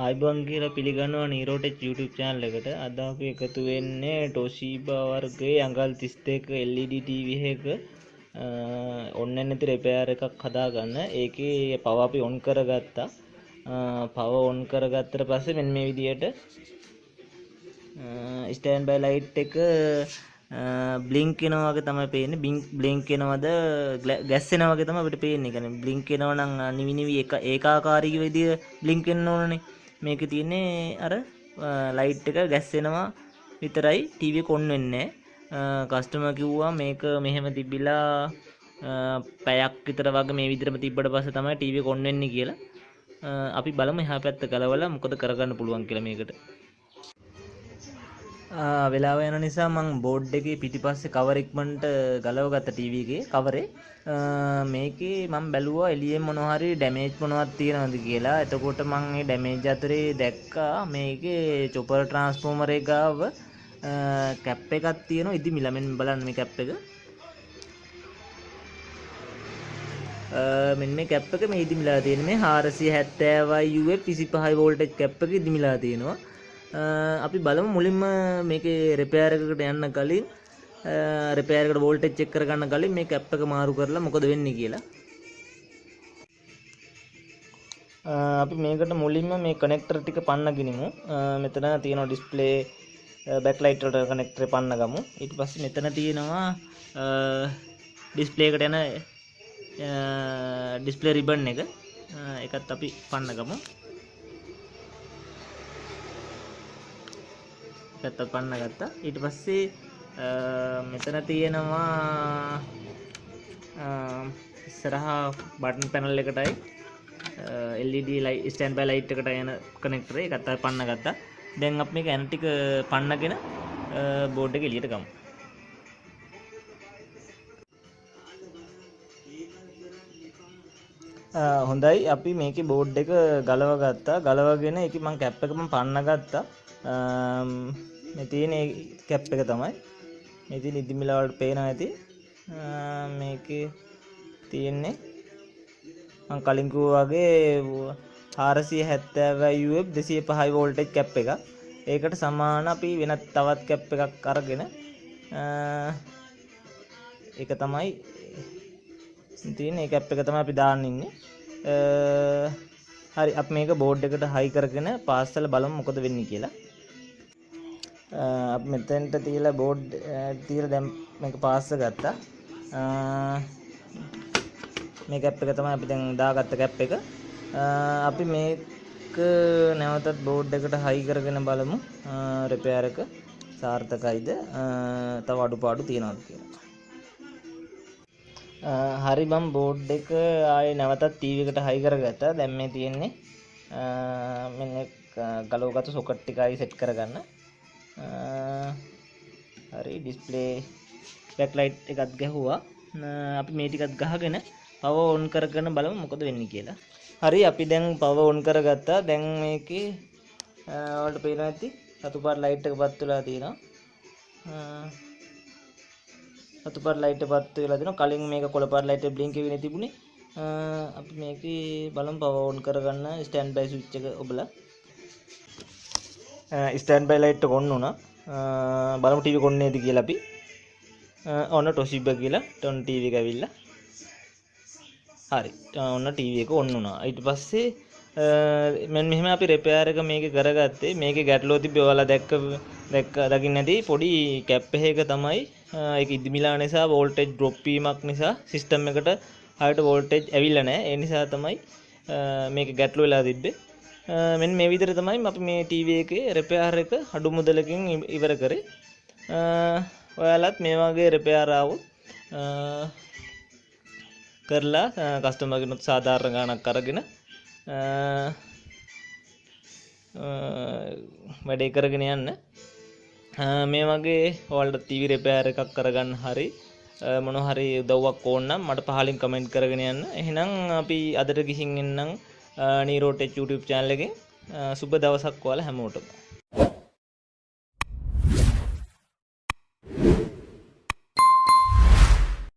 ආයිබෝන් කියලා පිළිගන්නවා නීරෝටෙච් YouTube channel එකට. අද අපි එකතු වෙන්නේ Toshiba වර්ගයේ අඟල් 32 LED TV එක ඔන්න නැති රිපෙයාර් එකක් හදාගන්න. ඒකේ පව අපි ඔන් කරගත්තා. පව ඔන් කරගත්තට පස්සේ මෙන්න මේ විදියට ස්ටෑන්ඩ් බයි ලයිට් එක බ්ලින්ක් වෙනවා වගේ තමයි පේන්නේ. බ්ලින්ක් වෙනවද ගැස්සෙනවා වගේ තමයි අපිට පේන්නේ. කියන්නේ බ්ලින්ක් වෙනවා නම් නිවි ඒකාකාරී විදිය බ්ලින්ක් වෙන්න ඕනනේ. මේකේ තියෙන්නේ අර ලයිට් එක ගැස්සෙනවා විතරයි ටීවී එක ඔන් වෙන්නේ නැහැ. කස්ටමර් කිව්වා මේක මෙහෙම තිබිලා පැයක් විතර වගේ මේ විදිහටම තිබ්බට පස්සේ තමයි ටීවී එක ඔන් වෙන්නේ කියලා. අපි බලමු එහා පැත්ත ගලවලා මොකද කරගන්න පුළුවන් කියලා මේකට. වෙලාව යන නිසා මම බෝඩ් එකේ පිටිපස්සේ කවර් ඉක්මනට ගලවගත්ත ටීවී එකේ කවරේ. මේකේ මම බැලුවා එළියෙන් මොනවා හරි ඩැමේජ් මොනවද තියෙනවද කියලා. එතකොට මම මේ ඩැමේජ් අතරේ දැක්කා මේකේ චොපර් ට්‍රාන්ස්ෆෝමර් එක ගාව කැප් එකක් තියෙනවා. ඉදිමිලා මෙන්න බලන්න මේ කැප් එක. මෙන්න මේ කැප් එක මේ ඉදිමිලා තියෙන මේ 470 UF 25 වෝල්ටේජ් කැප් එක ඉදිමිලා තියෙනවා. අපි බලමු මුලින්ම මේකේ රිපෙයාර් එකකට යන්න කලින් රිපෙයාර් එකට වෝල්ටේජ් චෙක් කරගන්න කලින් මේ කැප් එක මාරු කරලා මොකද වෙන්නේ කියලා. අපි මේකට මුලින්ම මේ කනෙක්ටර් ටික පන්න ගිනිමු. මෙතන තියෙනවා ඩිස්ප්ලේ බෑක් ලයිට් වලට කනෙක්ටර් පන්න ගමු. ඊට පස්සේ මෙතන තියෙනවා ඩිස්ප්ලේ එකට යන ඩිස්ප්ලේ රිබන් එක. ඒකත් අපි පන්න ගමු. එකත් පන්න ගත්තා. ඊට පස්සේ මෙතන තියෙනවා ඉස්සරහා බටන් පැනල් එකටයි LED light stand by light එකට යන කනෙක්ටර් එකත් අපි පන්න ගත්තා. දැන් අපි මේක ඇන ටික පන්නගෙන බෝඩ් එක එළියට ගමු. හොඳයි අපි මේකේ බෝඩ් එක ගලව ගත්තා. ගලවගෙන ඒකේ මම කැප් එක මම පන්න ගත්තා. මේ තියෙන කැප් එක තමයි මේ තියෙන ඉදිමිලා වලට පේනවා ඇති. මේකේ තියෙන්නේ මම කලින් කිව්වා වගේ 470 UF 205 වෝල්ටේජ් කැප් එක. ඒකට සමාන අපි වෙනත් තවත් කැප් එකක් අරගෙන ඒක තමයි තියෙන ඒ කැප් එක තමයි අපි දාන්න ඉන්නේ. හරි අපි මේක බෝඩ් එකට හයි කරගෙන පාස්සල බලමු මොකද වෙන්නේ කියලා. අපි මෙතෙන්ට තියලා බෝඩ් තියලා දැන් මේක පාස්ස ගත්තා. මේ කැප් එක තමයි අපි දැන් දාගත්ත කැප් එක. අපි මේක නැවතත් බෝඩ් එකට හයි කරගෙන බලමු රිපෙයාර් එක සාර්ථකයිද තව අඩුපාඩු තියෙනවද කියලා. හරි මම බෝඩ් එක ආයේ නැවතත් ටීවී එකට හයි කරගත්තා. දැන් මේ තියෙන්නේ මෙන්න ගලවගත්තු සොකට් ටිකයි සෙට් කරගන්න. හරි ඩිස්ප්ලේ බෑක් ලයිට් එකත් ගැහුවා. අපි මේ ටිකත් ගහගෙන පව ඔන් කරගෙන බලමු මොකද වෙන්නේ කියලා. හරි අපි දැන් පව ඔන් කරගත්තා. දැන් මේකේ ඔයාලට පේනවා ඇති රතු පාට ලයිට් එක පත් වෙලා තියෙනවා. රතු පාට ලයිට් එක පත් වෙලා තියෙනවා. කලින් මේක කොළ පාට ලයිට් එක බ්ලින්ක් වෙන්නේ තිබුණේ. අපි මේකේ බලමු පව ඔන් කරගන්න ස්ටෑන්ඩ් බයි ස්විච් එක ඔබලා. ස්ටෑන්ඩ් බයි ලයිට් එක ඔන් වුණා. බලමු ටීවී එක ඔන් නේද කියලා අපි. ඔන්න Toshiba කියලා ටොන් ටීවී එක ඇවිල්ලා. හරි. ඔන්න ටීවී එක ඔන් වුණා. ඊට පස්සේ මෙන්න මෙහෙම අපි රිපෙයාර් එක මේකේ කරගත්තේ. මේකේ ගැටලුව තිබ්බේ ඔයාලා දකින්න ඇති පොඩි කැප් එකක තමයි ඒක ඉදිමිලා නිසා වෝල්ටේජ් ඩ්‍රොප් වීමක් නිසා සිස්ටම් එකට හරියට වෝල්ටේජ් ඇවිල්ලා නැහැ. ඒ නිසා තමයි මේක ගැටලුව වෙලා තිබ්බේ. මෙන්න මේ විදිහට තමයි අපි මේ ටීවී එකේ රිපෙයාර් එක අඩු මුදලකින් ඉවර කරේ. ඔයාලත් මේ වගේ රිපෙයාර් ආවොත් කරලා කස්ටමර් කෙනෙකුට සාධාරණ ගාණක් අරගෙන වැඩේ කරගෙන යන්න. මේ වගේ ඔයාලට ටීවී රිපෙයාර් එකක් කරගන්න හරි මොන හරි උදව්වක් ඕන නම් මට පහලින් කමෙන්ට් කරගෙන යන්න. එහෙනම් අපි අදට ගිහින් එන්නම් නීරෝටෙච් YouTube channel එකෙන්. සුබ දවසක් ඔයාලා හැමෝටම.